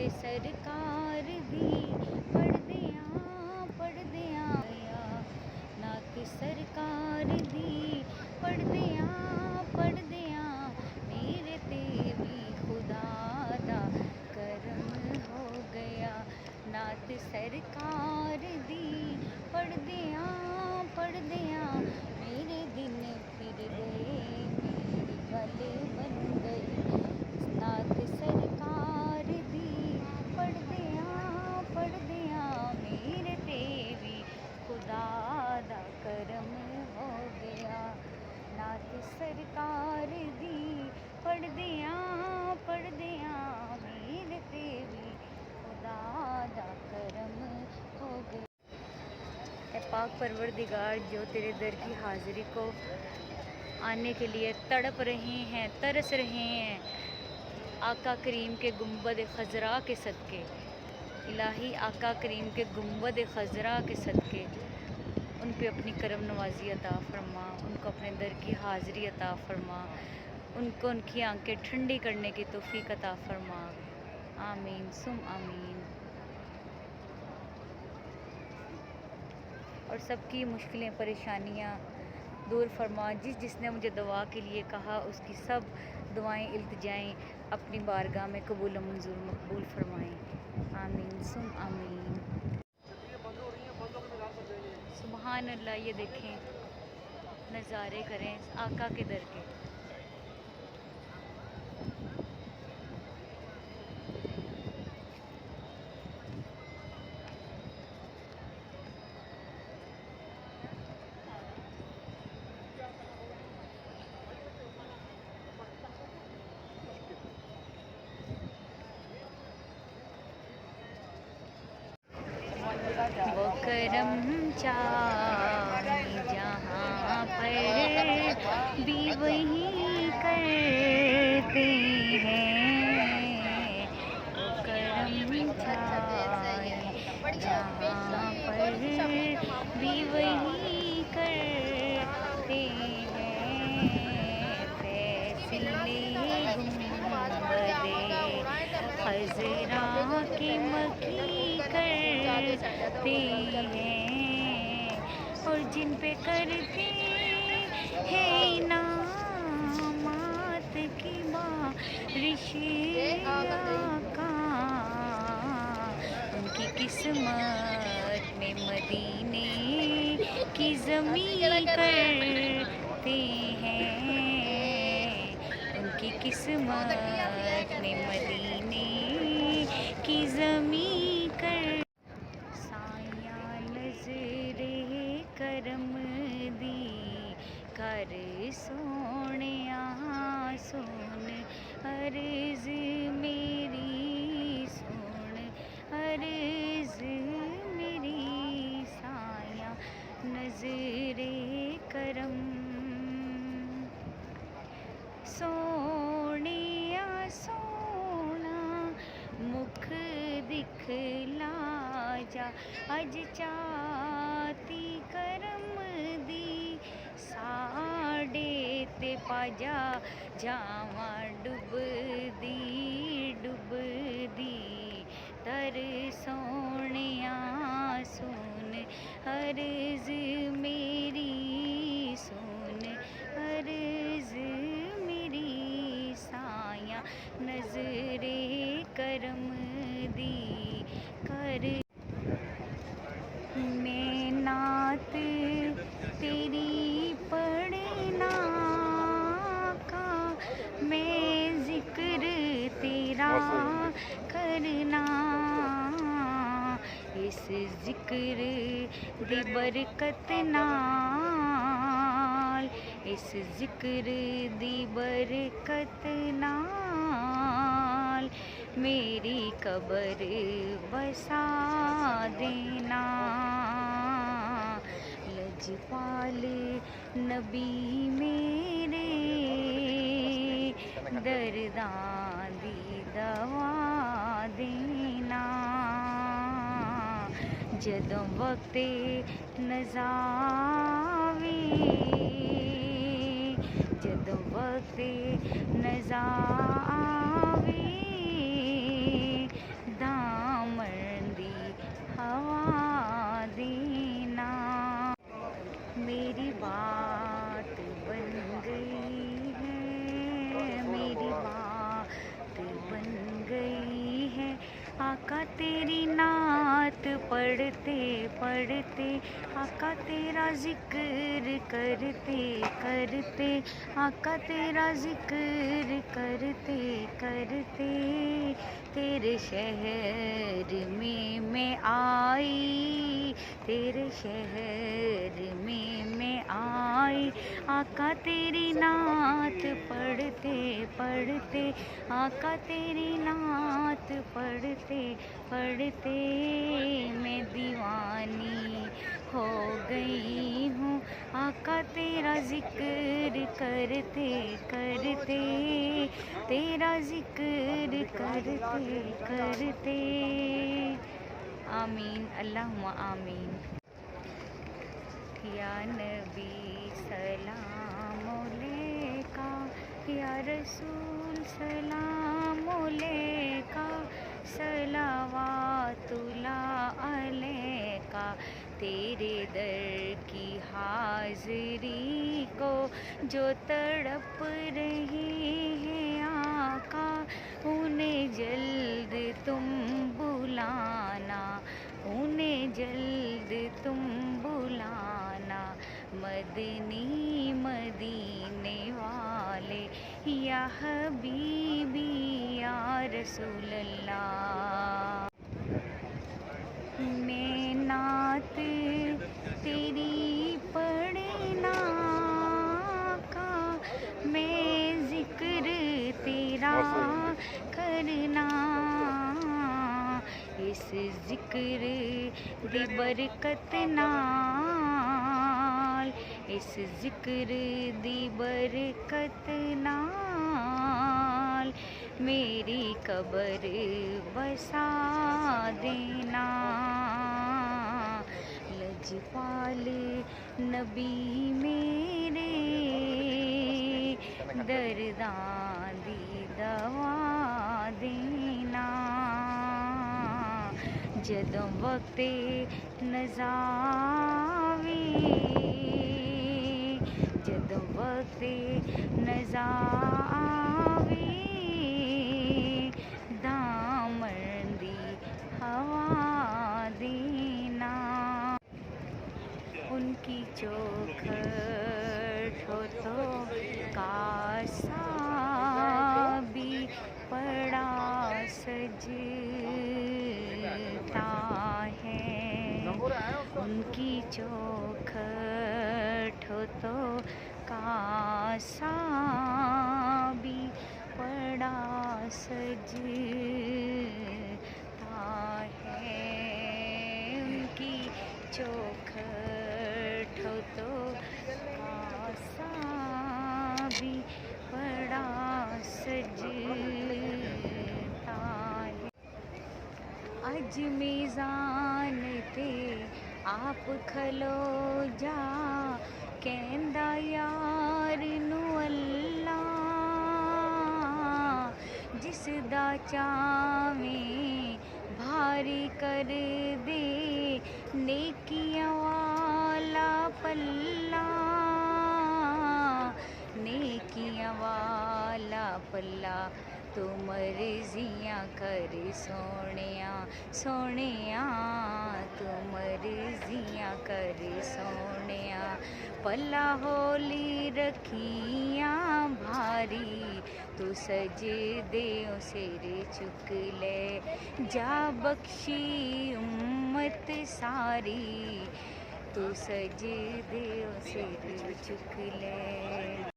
ते सरकार दी पढ़दियां नात सरकार दी पढ़दियां मेरे ते भी खुदा दा करम हो गया। नात सरकार दी पढ़दियां मेरे दिन फिर गए, मेरी गल बन गई। नात सरकार दी पढ़दियां मेरे ते भी खुदा दा करम हो गया। नात सरकार दी पढ़दियां मेरे ते भी खुदा दा करम हो गया। ए पाक परवरदिगार, जो तेरे दर की हाज़िरी को आने के लिए तड़प रहे हैं, तरस रहे हैं, आका करीम के गुंबद खजरा के सदके, इलाही आका करीम के गुंबद खजरा के सदके उन पे अपनी करम नवाजी अता फरमा, उनको अपने दर की हाज़िरी अता फरमा, उनको उनकी आंखें ठंडी करने की तौफीक अता फरमा। आमीन सुम आमीन। और सबकी मुश्किलें परेशानियाँ दूर फरमा। जिसने मुझे दुआ के लिए कहा उसकी सब दुआएं इल्तिजाएं अपनी बारगाह में कबूल मंजूर मकबूल फरमाएं। आमीन सुम आमीन। सुभान अल्लाह। ये देखें, नज़ारे करें आका के दर के। वो करम चाहे जहाँ पर भी वही करते हैं। वो करम चाहे जहाँ पर भी वही करते हैं। फैसले गुंबदे खजरा के मकी करते हैं, और जिन पे करते हैं इनामात की बारिश आका, उनकी किस्मत में मदीने की ज़मीं करते हैं। उनकी किस्मत में मदीने की ज़मीं कर साया नज़रे करम दी कर सोनिया सुन अर्ज़ मेरी, सुन अर्ज़ मेरी। साया नज़रे करम सोनिया सोना मुख दिखला जा, अज चाती करम दी साडे ते पाजा जावा डुबदी तर सोनिया सुन अर्ज़ मेरी, सुन अर्ज़ मेरी। साया नज़रे करम दी कर। मैं नात तेरी पढ़ना का, मैं ज़िक्र तेरा करना। इस ज़िक्र दी बरकत नाल, इस ज़िक्र दी बरकत नाल मेरी कबर बसा देना। लजपाल नबी मेरे दर्दां दी दवा देना। जदों वक्ते नज़ावे, जदों वक्ते नज़ावे पढ़ते पढ़ते आका तेरा जिक्र करते करते आका तेरा जिक्र करते करते तेरे शहर में मैं आई, तेरे शहर में मैं आई। आका तेरी नात पढ़ते पढ़ते आका तेरी नात पढ़ते पढ़ते मैं दीवानी हो गई हूँ। आका तेरा जिक्र करते करते तेरा जिक्र करते करते। आमीन अल्लाहुम्मा आमीन। या नबी सलाम अलैका, या रसूल सलाम अलैका, सलावातुल्लाह अलैका। तेरे दर की हाज़री को जो तड़प रहे हैं आका, उन्हें जल्द तुम बुलाना, उन्हें जल्द तुम बुलाना। मदनी मदीने वाले या हबीबी या रसूल अल्लाह। मैं नात तेरी पढ़ना का, मैं जिक्र तेरा करना। इस जिक्र दी बरकत नाल, इस जिक्र दी बरकत नाल मेरी कब्र बसा देना। लजपाल नबी मेरे दर्दां दी दवा देना। जदों वक्ते नज़ावे, जदों वक्ते नज़ावे दामन दी हवा देना। उनकी चौखट हो तो कासा भी पड़ा सजता है। उनकी चौखट हो तो कासा भी पड़ा सजता है। उनकी चौखट हो तो कासा भी पड़ा सजता है। अज मीज़ान ते आप खलो जा, कहंदा यार नू अल्लाह, जिसदा चावें भारी कर दे नेकियां वाला पल्ला, नेकियां वाला पल्ला। तू मर्जियां कर सोनिया सोनिया, तू मर्जियां कर सोनिया। पल्ला होली रखियां भारी, तू सजदे सिर चुक ले जा बख्शी उम्मत सारी, तू सजदे सिर चुक ले।